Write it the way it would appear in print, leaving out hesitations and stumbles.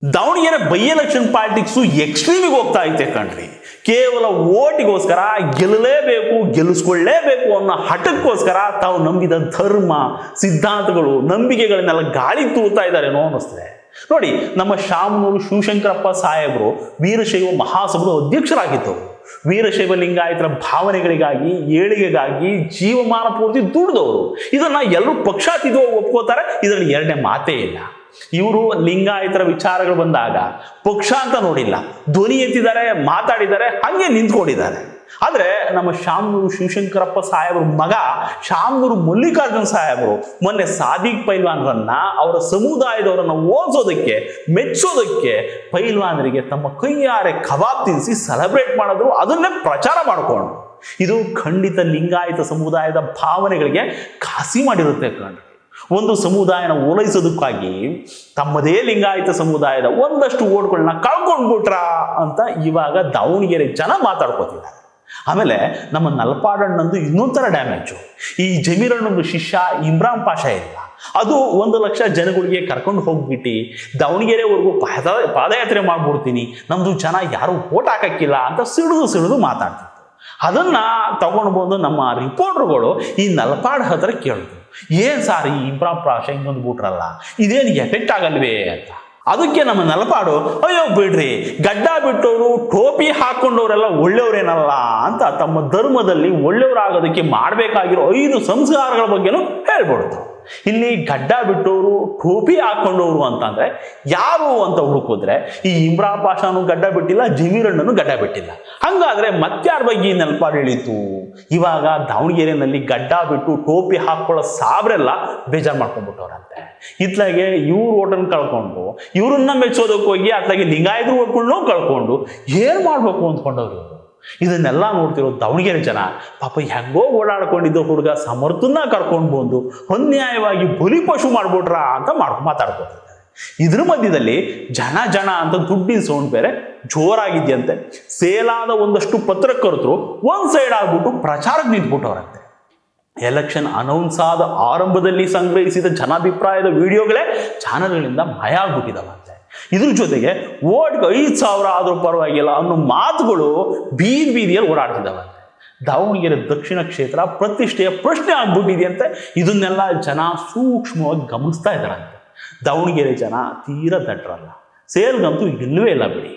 Davanagere by election politics ಎಕ್ಸ್ಟ್ರೀಮಿಗೆ ಹೋಗ್ತಾ ಐತೆ ಕಣ್ರಿ. ಕೇವಲ ಓಟಿಗೋಸ್ಕರ ಗೆಲ್ಲಲೇಬೇಕು, ಗೆಲ್ಲಿಸ್ಕೊಳ್ಳೇಬೇಕು ಅನ್ನೋ ಹಠಕ್ಕೋಸ್ಕರ ತಾವು ನಂಬಿದ ಧರ್ಮ, ಸಿದ್ಧಾಂತಗಳು, ನಂಬಿಕೆಗಳನ್ನೆಲ್ಲ ಗಾಳಿ ತೂರ್ತಾ ಇದ್ದಾರೇನೋ ಅನ್ನಿಸ್ತದೆ. ನೋಡಿ, ನಮ್ಮ ಶಾಮನೂರು ಶಿವಶಂಕರಪ್ಪ ಸಾಹೇಬರು ವೀರಶೈವ ಮಹಾಸಭಾದ ಅಧ್ಯಕ್ಷರಾಗಿದ್ದವರು. ವೀರಶೈವ ಲಿಂಗಾಯತರ ಭಾವನೆಗಳಿಗಾಗಿ, ಏಳಿಗೆಗಾಗಿ ಜೀವಮಾನ ಪೂರ್ತಿ ದುಡಿದವರು. ಇದನ್ನ ಎಲ್ಲರೂ ಪಕ್ಷಾತೀತವಾಗಿ ಒಪ್ಕೋತಾರೆ, ಇದರಲ್ಲಿ ಎರಡನೇ ಮಾತೇ ಇಲ್ಲ. ಇವರು ಲಿಂಗಾಯತರ ವಿಚಾರಗಳು ಬಂದಾಗ ಪಕ್ಷ ಅಂತ ನೋಡಿಲ್ಲ, ಧ್ವನಿ ಎತ್ತಿದ್ದಾರೆ, ಮಾತಾಡಿದ್ದಾರೆ, ಹಂಗೆ ನಿಂತ್ಕೊಂಡಿದ್ದಾರೆ. ಆದ್ರೆ ನಮ್ಮ ಶಾಮನೂರು ಶಿವಶಂಕರಪ್ಪ ಸಾಹೇಬರ ಮಗ ಶಾಮನೂರು ಮಲ್ಲಿಕಾರ್ಜುನ ಸಾಹೇಬರು ಮೊನ್ನೆ ಸಾದಿಕ್ ಪೈಲ್ವಾನ್ರನ್ನ, ಅವರ ಸಮುದಾಯದವರನ್ನ ಓದಿಸೋದಕ್ಕೆ, ಮೆಚ್ಚೋದಕ್ಕೆ ಪೈಲ್ವಾನರಿಗೆ ತಮ್ಮ ಕೈಯಾರೆ ಕಬಾಬ್ ತಿನ್ನಿಸಿ ಸೆಲೆಬ್ರೇಟ್ ಮಾಡಿದ್ರು, ಅದನ್ನೇ ಪ್ರಚಾರ ಮಾಡಿಕೊಂಡು. ಇದು ಖಂಡಿತ ಲಿಂಗಾಯತ ಸಮುದಾಯದ ಭಾವನೆಗಳಿಗೆ ಘಾಸಿ ಮಾಡಿರುತ್ತೆ ಕಣ್ರಿ. ಒಂದು ಸಮುದಾಯನ ಓಲೈಸೋದಕ್ಕಾಗಿ ತಮ್ಮದೇ ಲಿಂಗಾಯತ ಸಮುದಾಯದ ಒಂದಷ್ಟು ಓಟ್ಗಳನ್ನ ಕಳ್ಕೊಂಡ್ಬಿಟ್ರ ಅಂತ ಇವಾಗ ದಾವಣಗೆರೆ ಜನ ಮಾತಾಡ್ಕೋತಿದ್ದಾರೆ. ಆಮೇಲೆ ನಮ್ಮ ನಲ್ಪಾಡಣ್ಣಂದು ಇನ್ನೊಂಥರ ಡ್ಯಾಮೇಜು. ಈ ಜಮೀರಣ್ಣಂದು ಶಿಷ್ಯ ಇಮ್ರಾನ್ ಪಾಷಾ ಇಲ್ಲ, ಅದು 1 ಲಕ್ಷ ಜನಗಳಿಗೆ ಕರ್ಕೊಂಡು ಹೋಗ್ಬಿಟ್ಟು ದಾವಣಗೆರೆವರೆಗೂ ಪಾದಯಾತ್ರೆ ಮಾಡ್ಬಿಡ್ತೀನಿ, ನಮ್ದು ಜನ ಯಾರು ಓಟ್ ಹಾಕಕ್ಕಿಲ್ಲ ಅಂತ ಸಿಡಿದು ಮಾತಾಡ್ತಿತ್ತು. ಅದನ್ನ ತಗೊಂಡು ಬಂದು ನಮ್ಮ ರಿಪೋರ್ಟರ್ಗಳು ಈ ನಲ್ಪಾಡ್ ಹತ್ರ ಕೇಳಿದ್ರು, ಏನ್ ಸಾರ್ ಈ ಇಮ್ರಾನ್ ಪಾಷಾ ಹಿಂಗೊಂದು ಬಿಟ್ರಲ್ಲ, ಇದೇನು ಎಫೆಕ್ಟ್ ಆಗಲ್ವೇ ಅಂತ. ಅದಕ್ಕೆ ನಮ್ಮ ನಲಪಾಡು, ಅಯ್ಯೋ ಬಿಡ್ರಿ, ಗಡ್ಡ ಬಿಟ್ಟವರು, ಟೋಪಿ ಹಾಕೊಂಡವರೆಲ್ಲ ಒಳ್ಳೆಯವರೇನಲ್ಲ ಅಂತ ತಮ್ಮ ಧರ್ಮದಲ್ಲಿ ಒಳ್ಳೆಯವರಾಗೋದಕ್ಕೆ ಮಾಡಬೇಕಾಗಿರೋ 5 ಸಂಸ್ಕಾರಗಳ ಬಗ್ಗೆನೂ ಹೇಳ್ಬಿಡ್ತು. ಇಲ್ಲಿ ಗಡ್ಡ ಬಿಟ್ಟವರು, ಟೋಪಿ ಹಾಕೊಂಡವರು ಅಂತಂದ್ರೆ ಯಾರು ಅಂತ ಹುಡುಕಿದ್ರೆ ಈ ಇಮ್ರಾನ್ ಪಾಷಾನು ಗಡ್ಡ ಬಿಟ್ಟಿಲ್ಲ, ಜಮೀರಣ್ಣನು ಗಡ್ಡ ಬಿಟ್ಟಿಲ್ಲ. ಹಂಗಾದ್ರೆ ಮತ್ಯಾರ ಬಗ್ಗೆ ನೆನಪಾಡು ಹೇಳಿತು? ಇವಾಗ ದಾವಣಗೆರೆಯಲ್ಲಿ ಗಡ್ಡ ಬಿಟ್ಟು ಟೋಪಿ ಹಾಕೊಳ್ಳೋ ಸಾಬ್ರೆಲ್ಲ ಬೇಜಾರು ಮಾಡ್ಕೊಂಡ್ಬಿಟ್ಟವ್ರಂತೆ. ಇತ್ಲಾಗೆ ಇವ್ರು ಓಟನ್ನು ಕಳ್ಕೊಂಡು ಇವ್ರನ್ನ ಮೆಚ್ಚೋದಕ್ಕೆ ಹೋಗಿ ಅತ್ಲಾಗೆ ಲಿಂಗಾಯತರು ಓಟ್ಕೊಂಡು ಕಳ್ಕೊಂಡು ಏನ್ ಮಾಡ್ಬೇಕು ಅಂದ್ಕೊಂಡವ್ರು ಇವರು. ಇದನ್ನೆಲ್ಲ ನೋಡ್ತಿರೋ ದಾವಣಗೆರೆ ಜನ ಪಾಪ ಹೆಂಗೋ ಓಡಾಡ್ಕೊಂಡಿದ್ದ ಹುಡುಗ ಸಮರ್ಥನ ಕರ್ಕೊಂಡು ಬಂದು ಅನ್ಯಾಯವಾಗಿ ಬಲಿಪಶು ಮಾಡ್ಬಿಟ್ರ ಅಂತ ಮಾತಾಡ್ಕೊತಿದ್ದಾರೆ. ಇದ್ರ ಮಧ್ಯದಲ್ಲಿ ಜನ ಅಂತ ದುಡ್ಡಿನ ಸೌಂಡ್ ಬೇರೆ ಜೋರಾಗಿದ್ಯಂತೆ. ಸೇಲಾದ ಒಂದಷ್ಟು ಪತ್ರಕರ್ತರು ಒಂದ್ ಸೈಡ್ ಆಗ್ಬಿಟ್ಟು ಪ್ರಚಾರಕ್ಕೆ ನಿಂತ್ಬಿಟ್ಟವ್ರಂತೆ. ಎಲೆಕ್ಷನ್ ಅನೌನ್ಸ್ ಆದ ಆರಂಭದಲ್ಲಿ ಸಂಗ್ರಹಿಸಿದ ಜನಾಭಿಪ್ರಾಯದ ವಿಡಿಯೋಗಳೇ ಚಾನಲ್ಗಳಿಂದ ಮಾಯ ಆಗ್ಬಿಟ್ಟಿದಾವಂತೆ. ಇದ್ರ ಜೊತೆಗೆ ಓಟ್ಗೆ 5,000 ಆದ್ರೂ ಪರವಾಗಿಲ್ಲ ಅನ್ನೋ ಮಾತುಗಳು ಬೀದಿಯಲ್ಲಿ ಓಡಾಡ್ತಿದ್ದಾವಂತೆ. ದಾವಣಗೆರೆ ದಕ್ಷಿಣ ಕ್ಷೇತ್ರ ಪ್ರತಿಷ್ಠೆಯ ಪ್ರಶ್ನೆ ಆಗ್ಬಿಟ್ಟಿದೆಯಂತೆ. ಇದನ್ನೆಲ್ಲ ಜನ ಸೂಕ್ಷ್ಮವಾಗಿ ಗಮನಿಸ್ತಾ ಇದ್ದಾರಂತೆ. ದಾವಣಗೆರೆ ಜನ ತೀರಾ ದಟ್ರಲ್ಲ, ಸೇಲ್ಗಂತೂ ಇಲ್ಲವೇ ಇಲ್ಲ ಬಿಡಿ.